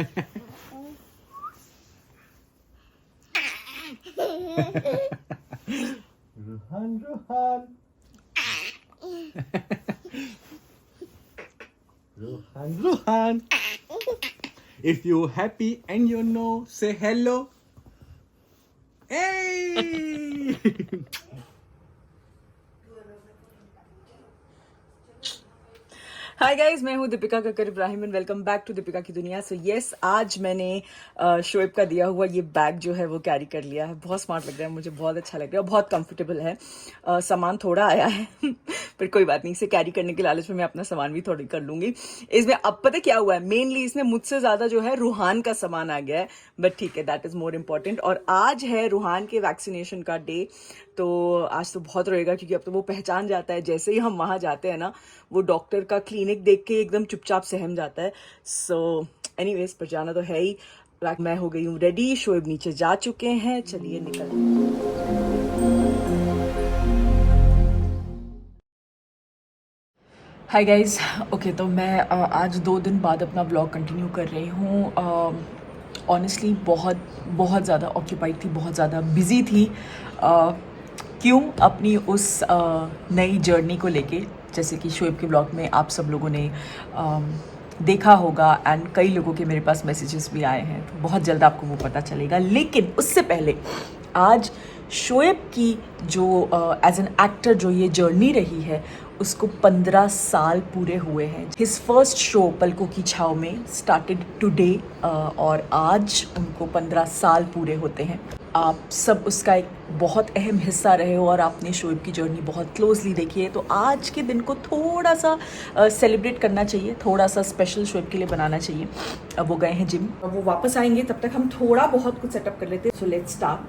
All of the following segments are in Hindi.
Rohan, Rohan. Rohan, Rohan. If you're happy and you know, say hello. Hey! Hi guys, मैं हूँ Deepika Kakkar Ibrahim and welcome back to Deepika की दुनिया। सो यस, आज मैंने शोएब का दिया हुआ ये बैग जो है वो कैरी कर लिया है। बहुत स्मार्ट लग रहा है, मुझे बहुत अच्छा लग रहा है, बहुत कंफर्टेबल है। सामान थोड़ा आया है पर कोई बात नहीं, इसे कैरी करने के लालच में मैं अपना सामान भी थोड़ी कर लूंगी। इसमें अब पता क्या हुआ है, मेनली इसमें मुझसे ज्यादा जो है रूहान का सामान आ गया है, बट ठीक है, दैट इज मोर इम्पोर्टेंट। और आज है रूहान के वैक्सीनेशन का डे, तो आज तो बहुत रोएगा क्योंकि अब तो वो पहचान जाता है। जैसे ही हम वहाँ जाते हैं ना, वो डॉक्टर का क्लिनिक देख के एकदम चुपचाप सहम जाता है। सो एनीवेज, पर जाना तो है ही। मैं हो गई हूँ रेडी, शोएब नीचे जा चुके हैं, चलिए निकल। हाय गाइज, ओके, तो मैं आज 2 दिन बाद अपना ब्लॉग कंटिन्यू कर रही हूँ। ऑनेस्टली बहुत ज़्यादा ऑक्यूपाइड थी, बहुत ज़्यादा बिजी थी। क्यों? अपनी उस नई जर्नी को लेके, जैसे कि शोएब के ब्लॉग में आप सब लोगों ने देखा होगा एंड कई लोगों के मेरे पास मैसेजेस भी आए हैं, तो बहुत जल्द आपको वो पता चलेगा। लेकिन उससे पहले आज शोएब की जो एज एन एक्टर जो ये जर्नी रही है, उसको 15 साल पूरे हुए हैं। हिज फर्स्ट शो पलकों की छाव में स्टार्टेड टुडे, और आज उनको 15 साल पूरे होते हैं। आप सब उसका एक बहुत अहम हिस्सा रहे हो और आपने शोएब की जर्नी बहुत क्लोजली देखी है, तो आज के दिन को थोड़ा सा सेलिब्रेट करना चाहिए, थोड़ा सा स्पेशल शोएब के लिए बनाना चाहिए। अब वो गए हैं जिम, अब वो वापस आएंगे, तब तक हम थोड़ा बहुत कुछ सेटअप कर लेते हैं। So let's start.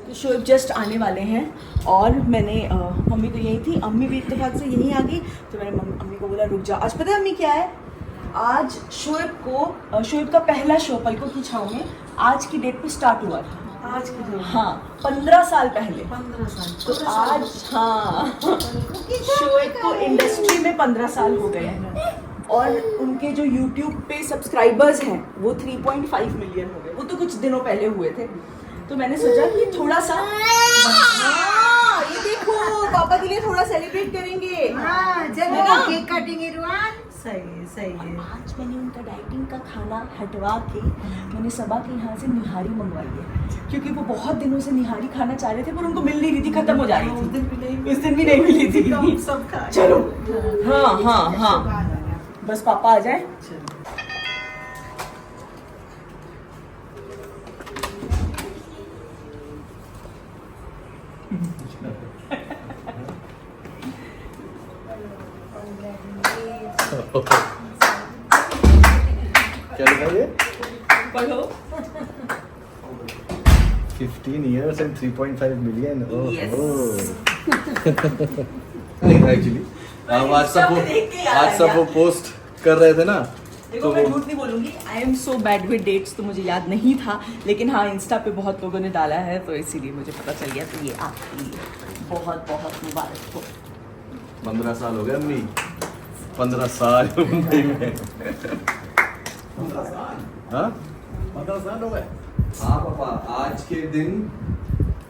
तो शोएब जस्ट आने वाले हैं और मैंने मम्मी तो यही थी, अम्मी भी इत्तेफाक से यहीं आ गई, तो मैंने अम्मी को बोला रुक जा। आज पता है अम्मी क्या है, आज शोएब का पहला शो पलकों की छाव में आज की डेट पे स्टार्ट हुआ था। आज की डेट? हाँ, 15 साल पहले। 15 साल तो आज, हाँ, शोएब को इंडस्ट्री में 15 साल हो गए हैं और उनके जो YouTube पे सब्सक्राइबर्स हैं वो 3.5 मिलियन हो गए। वो तो कुछ दिनों पहले हुए थे, तो मैंने सोचा कि थोड़ा सा, हाँ, ये देखो पापा के लिए थोड़ा सेलिब्रेट करेंगे। हाँ, चलो केक काटेंगे रुआन। सही है। आज मैंने उनका डाइटिंग का खाना हटवा के मैंने सबा के यहाँ से निहारी मंगवाई है, क्योंकि वो बहुत दिनों से निहारी खाना चाह रहे थे पर उनको मिल नहीं रही थी, खत्म हो जा रही थी। उस दिन भी नहीं मिली थी। चलो, हाँ, बस पापा आ जाए। क्या लिखा है ये? पढ़ो। 15 years and 3.5 million. Yes. Actually आज सब वो पोस्ट कर रहे थे ना, देखो तो मैं झूठ नहीं बोलूंगी, I am so bad with dates, तो मुझे याद नहीं था, लेकिन हाँ इंस्टा पे बहुत लोगों ने डाला है तो इसीलिए मुझे पता चल गया। तो ये आपके लिए बहुत बहुत मुबारक हो। 15 साल हो गए अम्मी, 15 साल मुंबई में। 15 साल हो गए। हाँ पापा, आज के दिन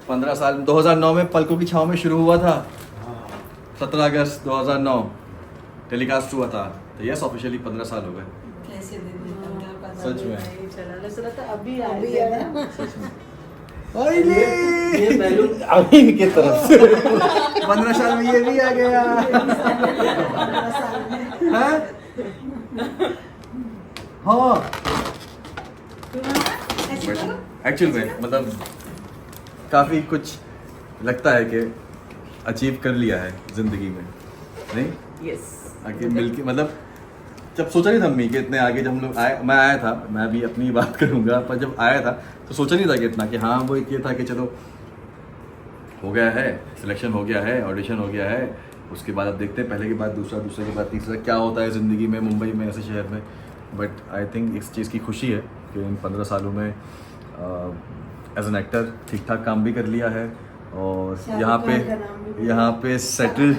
15 साल, 2009 में पलकों की छाव में शुरू हुआ था। 17 अगस्त 2009 टेलीकास्ट हुआ था, तो यस ऑफिशियली 15 साल हो गए। कैसे दिन सच में अभी आया सच में। ये बैलून अमीन की तरफ से 15 साल में ये भी आ गया। हाँ, एक्चुअल में मतलब काफी कुछ लगता है कि अचीव कर लिया है जिंदगी में, नहीं? यस, आगे मिलके मतलब जब सोचा नहीं था अम्मी कि इतने आगे, जब हम लोग आए, मैं आया था, मैं भी अपनी बात करूँगा, पर जब आया था तो सोचा नहीं था कि इतना, कि हाँ वो एक ये था कि चलो हो गया है, सिलेक्शन हो गया है, ऑडिशन हो गया है, उसके बाद अब देखते हैं पहले के बाद दूसरा, दूसरे के बाद तीसरा क्या होता है ज़िंदगी में, मुंबई में ऐसे शहर में। बट आई थिंक इस चीज़ की खुशी है कि इन 15 सालों में एज एन एक्टर ठीक ठाक काम भी कर लिया है, और यहाँ पे सेटल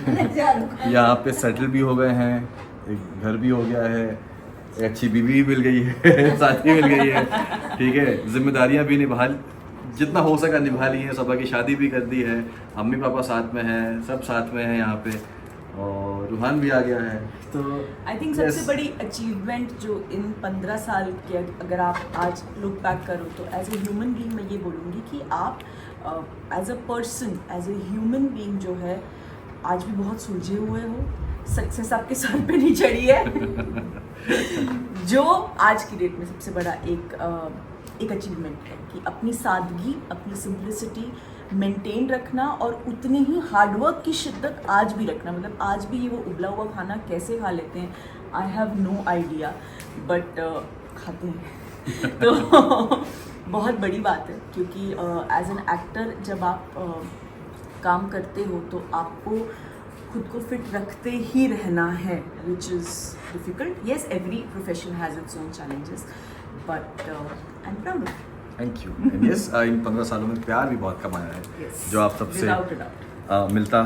भी हो गए हैं, एक घर भी हो गया है, एक अच्छी बीवी भी मिल गई है साथी मिल गई है, ठीक है, जिम्मेदारियाँ भी निभा, जितना हो सका निभा ली है, सबा की शादी भी कर दी है, अम्मी पापा साथ में हैं, सब साथ में हैं यहाँ पे, और रूहान भी आ गया है। तो आई थिंक सबसे बड़ी अचीवमेंट जो इन 15 साल के, अगर आप आज लुक बैक करो तो एज ए ह्यूमन बीइंग मैं ये बोलूँगी कि आप as a person, as a human being जो है आज भी बहुत सुलझे हुए हो, सक्सेस आपके सर पे नहीं चढ़ी है जो आज की डेट में सबसे बड़ा एक अचीवमेंट है कि अपनी सादगी, अपनी सिंप्लिसिटी मेंटेन रखना, और उतनी ही हार्डवर्क की शिद्दत आज भी रखना। मतलब आज भी ये वो उबला हुआ खाना कैसे खा लेते हैं, I have no idea, but खाते हैं तो बहुत बड़ी बात है, क्योंकि एज एन एक्टर जब आप काम करते हो तो आपको खुद को फिट रखते ही रहना है, which is difficult. Yes, every profession has its own challenges, but I am proud of. Thank you. And yes, in 15 सालों में प्यार भी बहुत कमाया है, Yes, जो आप सबसे मिलता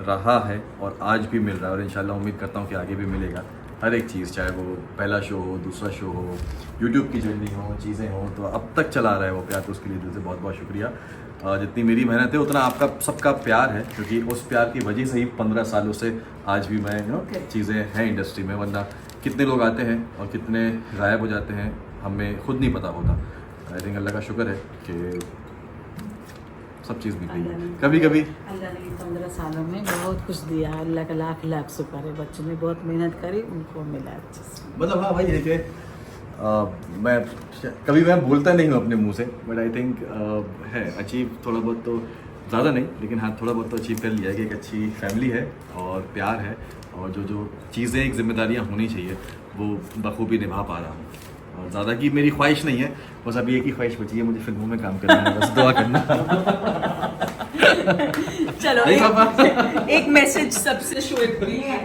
रहा है और आज भी मिल रहा है, और इंशाल्लाह उम्मीद करता हूँ कि आगे भी मिलेगा। हर एक चीज़, चाहे वो पहला शो हो, दूसरा शो हो, यूट्यूब की जर्नी हो, चीज़ें हो, तो अब तक चला रहा है वो प्यार, तो उसके लिए दिल से बहुत बहुत शुक्रिया। जितनी मेरी मेहनत है उतना आपका सबका प्यार है, क्योंकि उस प्यार की वजह से ही 15 सालों से आज भी मैं चीज़ें हैं इंडस्ट्री में, वरना कितने लोग आते हैं और कितने गायब हो जाते हैं हमें खुद नहीं पता होता। आई थिंक अल्लाह का शुक्र है कि सब चीज़ मिल गई है। कभी कभी अल्लाह ने 15 सालों में बहुत कुछ दिया, अल्लाह का लाख लाख शुक्र है। बच्चों ने बहुत मेहनत करी, उनको मिला अच्छे से। मतलब हाँ भाई है कि मैं कभी मैं बोलता नहीं हूँ अपने मुंह से, बट आई थिंक है अचीव थोड़ा बहुत, तो ज़्यादा नहीं लेकिन हाँ थोड़ा बहुत तो अचीव कर लिया है कि एक अच्छी फैमिली है और प्यार है, और जो जो चीज़ें एक जिम्मेदारियाँ होनी चाहिए वो बखूबी निभा पा रहा हूँ। और ज़्यादा की मेरी ख्वाहिश नहीं है, बस अभी एक ही ख्वाहिश बची है, मुझे फिल्मों में काम करना है, बस दुआ करना। चलो एक मैसेज सबसे शोएब के लिए।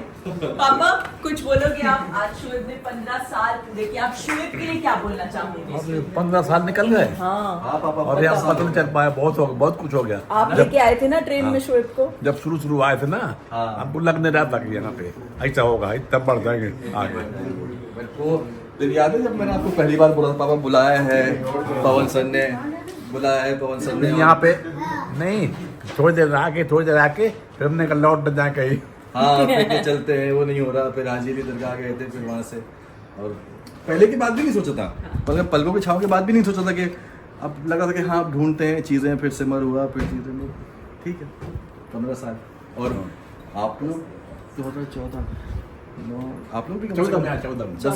पापा कुछ बोलोगे आप? आज शोएब ने 15 साल पूरे किए, आप शोएब के लिए क्या बोलना चाहोगे? 15 साल निकल गए। हाँ पापा, और यहाँ पता नहीं चल पाया, बहुत कुछ हो गया। आप लेके आए थे ना ट्रेन में शोएब को? जब शुरू आए थे ना, हमको लगने रहा था कि यहाँ पे ऐसा होगा, तब बढ़ जाएंगे आगे। मेरे को दिन याद है जब मैंने आपको पहली बार बोला था, पापा बुलाया है पवन सर ने, बुलाया है पवन सर ने यहाँ पे नहीं, थोड़ी देर आके फिर हमने कहा लौट जाए कहीं। हाँ फिर के चलते हैं, वो नहीं हो रहा, फिर हाजिरी दरगाह गए थे, फिर वहाँ से, और पहले की बात भी नहीं सोचा था, मतलब पलकों के छाव के बाद भी नहीं सोचा था कि अब लगा था कि हाँ ढूंढते हैं चीज़ें, फिर सिमर हुआ, फिर चीज़ें, ठीक है 15 साल। और आप लोग 2014 आप लोग भी 10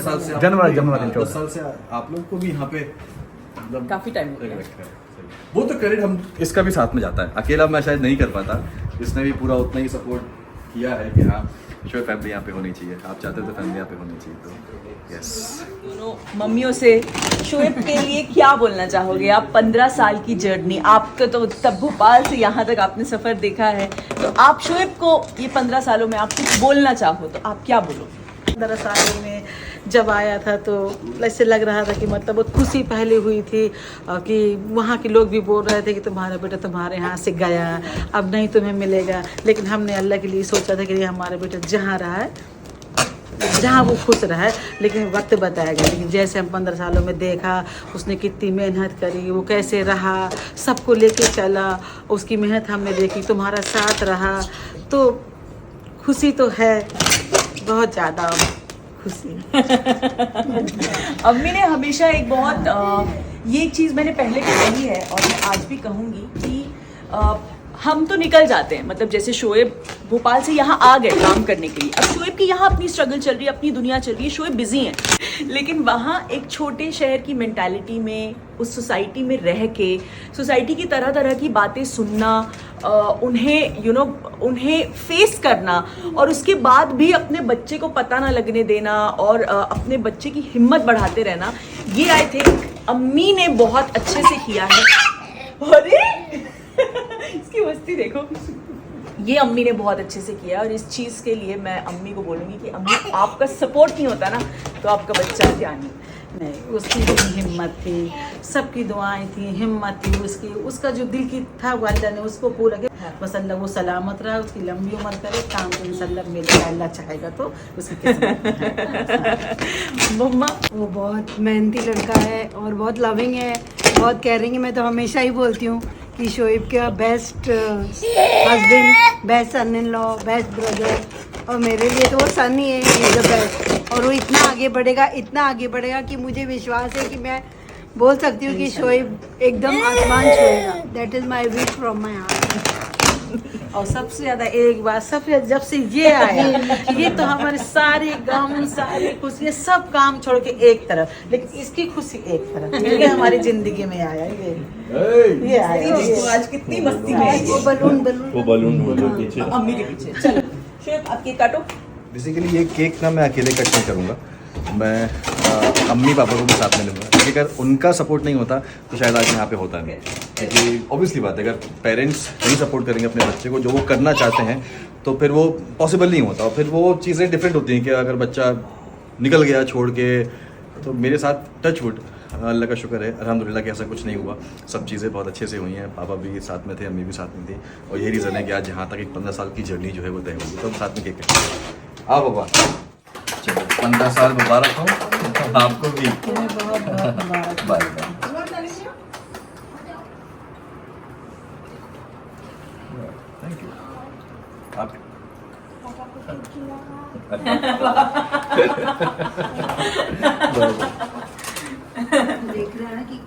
साल से, जनवरी 10 साल से आप लोग को भी यहाँ पे मतलब काफी टाइम हो गया। वो तो क्रेडिट हम इसका भी साथ में जाता है, अकेला मैं शायद नहीं कर पाता, इसने भी पूरा उतना ही सपोर्ट किया है कि हाँ शोएब फैमिली यहाँ पे होनी चाहिए, आप चाहते हो तो फैमिली यहाँ पे होनी चाहिए, तो यस। दोनों मम्मियों से शोएब के लिए क्या बोलना चाहोगे आप? 15 साल की जर्नी आपका, तो तब भोपाल से यहाँ तक आपने सफ़र देखा है, तो आप शोएब को ये 15 सालों में आप कुछ बोलना चाहो तो आप क्या बोलोगे? 15 साल में जब आया था तो ऐसे लग रहा था कि मतलब बहुत खुशी पहले हुई थी कि वहाँ के लोग भी बोल रहे थे कि तुम्हारा बेटा तुम्हारे यहाँ से गया, अब नहीं तुम्हें मिलेगा, लेकिन हमने अल्लाह के लिए सोचा था कि हमारा बेटा जहाँ रहा है, जहाँ वो खुश रहा है, लेकिन वक्त बताएगा। लेकिन जैसे हम 15 सालों में देखा उसने कितनी मेहनत करी, वो कैसे रहा, सबको लेके चला, उसकी मेहनत हमने देखी, तुम्हारा साथ रहा, तो खुशी तो है, बहुत ज़्यादा खुशी। अम्मी ने हमेशा एक बहुत ये चीज़ मैंने पहले भी कही है और मैं आज भी कहूँगी कि हम तो निकल जाते हैं, मतलब जैसे शोएब भोपाल से यहाँ आ गए काम करने के लिए, अब शोएब की यहाँ अपनी स्ट्रगल चल रही है, अपनी दुनिया चल रही है, शोएब बिजी हैं, लेकिन वहाँ एक छोटे शहर की मेंटालिटी में, उस सोसाइटी में रह के, सोसाइटी की तरह तरह की बातें सुनना उन्हें उन्हें फेस करना और उसके बाद भी अपने बच्चे को पता ना लगने देना और अपने बच्चे की हिम्मत बढ़ाते रहना, ये आई थिंक अम्मी ने बहुत अच्छे से किया है। अरे इसकी मस्ती देखो, ये अम्मी ने बहुत अच्छे से किया और इस चीज़ के लिए मैं अम्मी को बोलूँगी कि अम्मी आपका सपोर्ट नहीं होता ना तो आपका बच्चा क्या नहीं, उसकी भी हिम्मत थी, सबकी दुआएं थी, हिम्मत थी उसकी, उसका जो दिल की था वालिदा ने उसको पूरा किया। बस अल्लाह वो सलामत रहा, उसकी लंबी उम्र करे, काम तो इंशाल्लाह मिलेगा, अल्लाह चाहेगा तो उसकी किस्मत। मम्मा वो बहुत मेहनती लड़का है और बहुत लविंग है, बहुत केयरिंग है। मैं तो हमेशा ही बोलती हूँ कि शोएब का best husband, best sun in law, best brother, और मेरे लिए तो वो सन ही है, इज द बेस्ट। और वो इतना आगे बढ़ेगा कि मुझे विश्वास है कि मैं बोल सकती हूँ कि शोएब एकदम आसमान छुएगा। That is my wish from my heart. और सबसे ज्यादा एक बात, सबसे जब से ये आया ये तो हमारे सारे गम, सारी खुशी, सब काम छोड़ के एक तरफ, लेकिन इसकी खुशी एक तरफ, ये हमारी जिंदगी में आया ये आया। आज कितनी मस्ती में वो बलून वो पीछे अम्मी के पीछे। चलो शोएब आप केक काटो। बेसिकली ये केक ना मैं अकेले कट नहीं करूँगा, मैं अम्मी पापा को भी साथ में लूँगा, क्योंकि अगर उनका सपोर्ट नहीं होता तो शायद आज यहाँ पे होता नहीं। क्योंकि ऑब्वियसली बात है, अगर पेरेंट्स नहीं सपोर्ट करेंगे अपने बच्चे को जो वो करना चाहते हैं तो फिर वो पॉसिबल नहीं होता, और फिर वो चीज़ें डिफरेंट होती हैं कि अगर बच्चा निकल गया छोड़ के। तो मेरे साथ टच वुड अल्लाह का शुक्र है अल्हम्दुलिल्लाह कि ऐसा कुछ नहीं हुआ, सब चीज़ें बहुत अच्छे से हुई हैं। पापा भी साथ में थे, अम्मी भी साथ में थी, और यही रीज़न है कि आज यहाँ तक एक 15 साल की जर्नी जो है वो तय होगी। तो हम साथ में केक कटेंगे। आओ बाबा, चलो 15 साल मुबारक हो आपको भी। Bye thank you. आप देख रहे हैं ना कि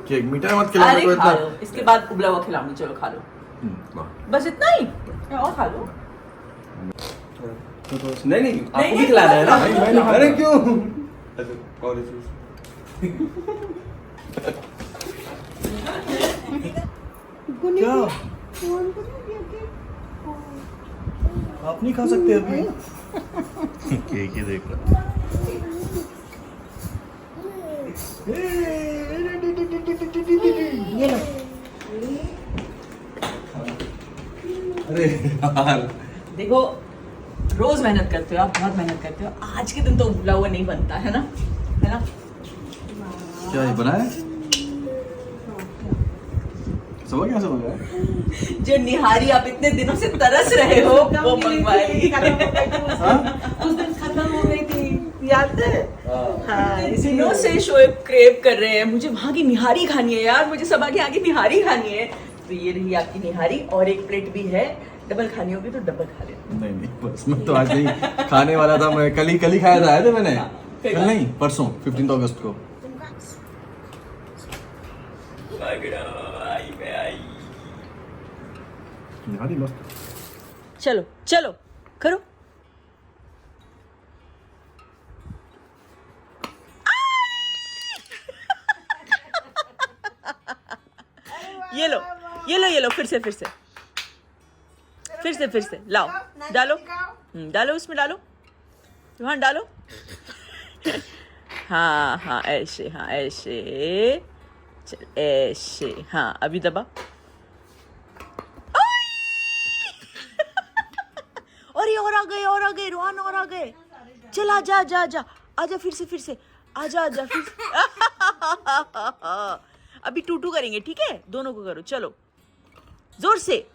केक मीठा मत खिलाओ अरे तो खा इतना। लो, इसके बाद उबला हुआ खिलाऊंगी। चलो खा लो, बस इतना ही, और खा लो। नहीं आपको भी खिलाना है ना। अरे क्यों? क्या आप नहीं खा सकते अभी? केक ही देख रहा। अरे यार देखो, रोज मेहनत करते हो आप, बहुत मेहनत करते हो, आज के दिन तो उबला हुआ नहीं बनता है ना, है ना? क्या ये बना है? समझ गया, समझ गया। जो निहारी आप इतने दिनों से तरस रहे हो वो मंगवाई। उस दिन खत्म हो गई थी, याद है? हाँ, दिनों से शोएब क्रेव कर रहे हैं, मुझे वहाँ की निहारी खानी है यार, मुझे सबा के यहाँ की निहारी खानी है। तो ये रही आपकी निहारी, और एक प्लेट भी है, डबल खानी होगी तो डबल खा लेना। नहीं बस मैं तो आज नहीं खाने वाला था। मैं कल ही खाया था, आए थे मैंने। कल नहीं, परसों 15 अगस्त को। निहारी मस्त। चलो चलो करो। ये लो फिर से लाओ, डालो, डालो उसमें, डालो वहाँ डालो। हाँ ऐसे, चल ऐसे, हाँ अभी दबा। अरे और आ गए रोहान, और आ गए। चल आजा फिर से आजा फिर से। अभी टूटू करेंगे, ठीक है? दोनों को करो, चलो जोर से।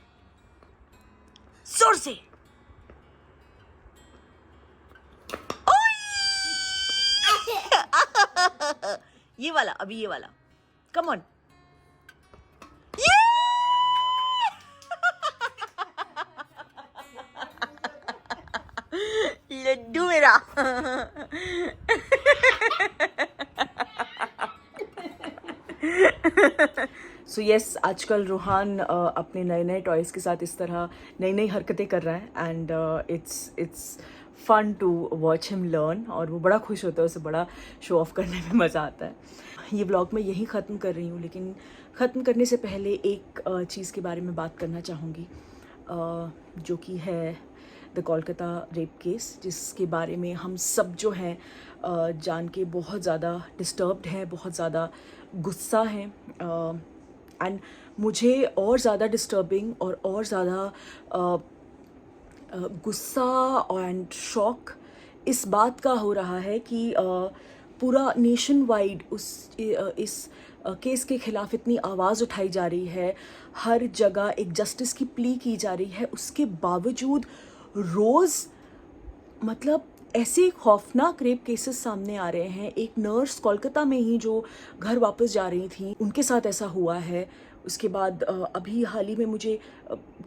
ये वाला, अभी ये वाला, कम ऑन। लड्डू मेरा। सो यस, आजकल रोहान अपने नए टॉयज़ के साथ इस तरह नई हरकतें कर रहा है, and it's fun to watch him learn, और वो बड़ा खुश होता है, उसे बड़ा शो ऑफ करने में मज़ा आता है। ये व्लॉग मैं यहीं ख़त्म कर रही हूँ, लेकिन ख़त्म करने से पहले एक चीज़ के बारे में बात करना चाहूँगी, जो कि है द कोलकाता रेप केस, जिसके बारे में हम सब जो हैं जान के बहुत ज़्यादा डिस्टर्ब्ड हैं, बहुत ज़्यादा गुस्सा हैं, एंड मुझे और ज़्यादा डिस्टर्बिंग और ज़्यादा गुस्सा एंड शॉक इस बात का हो रहा है कि पूरा नेशन वाइड इस केस के ख़िलाफ़ इतनी आवाज़ उठाई जा रही है, हर जगह एक जस्टिस की प्ली की जा रही है, उसके बावजूद रोज़ मतलब ऐसे खौफनाक रेप केसेस सामने आ रहे हैं। एक नर्स कोलकाता में ही जो घर वापस जा रही थी, उनके साथ ऐसा हुआ है। उसके बाद अभी हाल ही में मुझे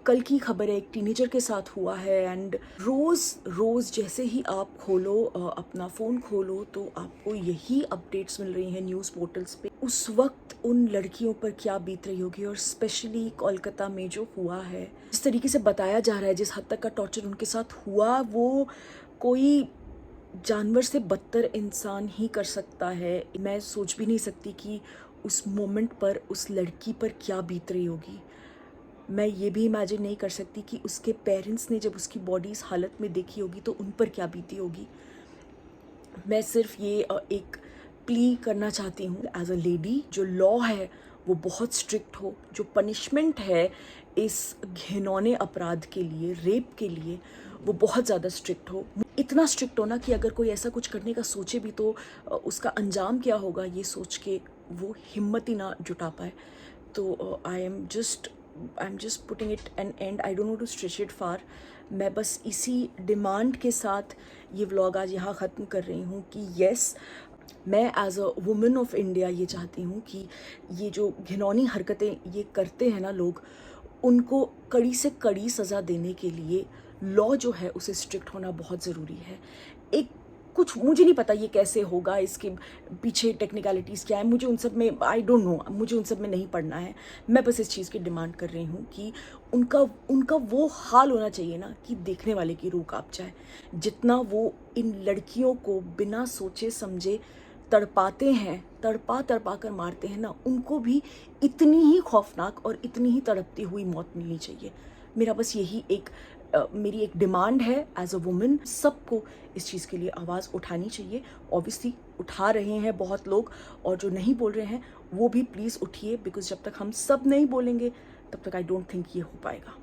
कल की खबर है, एक टीनेजर के साथ हुआ है। एंड रोज़ जैसे ही आप खोलो अपना फ़ोन खोलो तो आपको यही अपडेट्स मिल रही हैं न्यूज़ पोर्टल्स पे। उस वक्त उन लड़कियों पर क्या बीत रही होगी, और स्पेशली कोलकाता में जो हुआ है, जिस तरीके से बताया जा रहा है, जिस हद तक का टॉर्चर उनके साथ हुआ, वो कोई जानवर से बदतर इंसान ही कर सकता है। मैं सोच भी नहीं सकती कि उस मोमेंट पर उस लड़की पर क्या बीत रही होगी। मैं ये भी इमेजिन नहीं कर सकती कि उसके पेरेंट्स ने जब उसकी बॉडी इस हालत में देखी होगी तो उन पर क्या बीती होगी। मैं सिर्फ ये एक प्ली करना चाहती हूँ एज अ लेडी, जो लॉ है वो बहुत स्ट्रिक्ट हो, जो पनिशमेंट है इस घिनौने अपराध के लिए, रेप के लिए, वो बहुत ज़्यादा स्ट्रिक्ट हो। इतना स्ट्रिक्ट हो ना कि अगर कोई ऐसा कुछ करने का सोचे भी तो उसका अंजाम क्या होगा ये सोच के वो हिम्मत ही ना जुटा पाए। तो I am just putting it an end, I don't know to stretch it far. मैं बस इसी डिमांड के साथ ये व्लॉग आज यहाँ ख़त्म कर रही हूँ कि येस, मैं as a women of India ये चाहती हूँ कि ये जो घिनौनी हरकतें ये करते हैं ना लोग, उनको कड़ी से कड़ी सज़ा देने के लिए लॉ जो है उसे स्ट्रिक्ट होना बहुत ज़रूरी है। एक कुछ मुझे नहीं पता ये कैसे होगा, इसके पीछे टेक्निकलिटीज़ क्या है, मुझे उन सब में आई डोंट नो, मुझे उन सब में नहीं पढ़ना है। मैं बस इस चीज़ की डिमांड कर रही हूँ कि उनका वो हाल होना चाहिए ना कि देखने वाले की रूह कांप जाए। जितना वो इन लड़कियों को बिना सोचे समझे तड़पाते हैं, तड़पा कर मारते हैं ना, उनको भी इतनी ही खौफनाक और इतनी ही तड़पती हुई मौत मिलनी चाहिए। मेरा बस यही मेरी एक डिमांड है एज अ वुमेन। सबको इस चीज़ के लिए आवाज़ उठानी चाहिए। ऑब्वियसली उठा रहे हैं बहुत लोग, और जो नहीं बोल रहे हैं वो भी प्लीज़ उठिए, बिकॉज जब तक हम सब नहीं बोलेंगे तब तक आई डोंट थिंक ये हो पाएगा।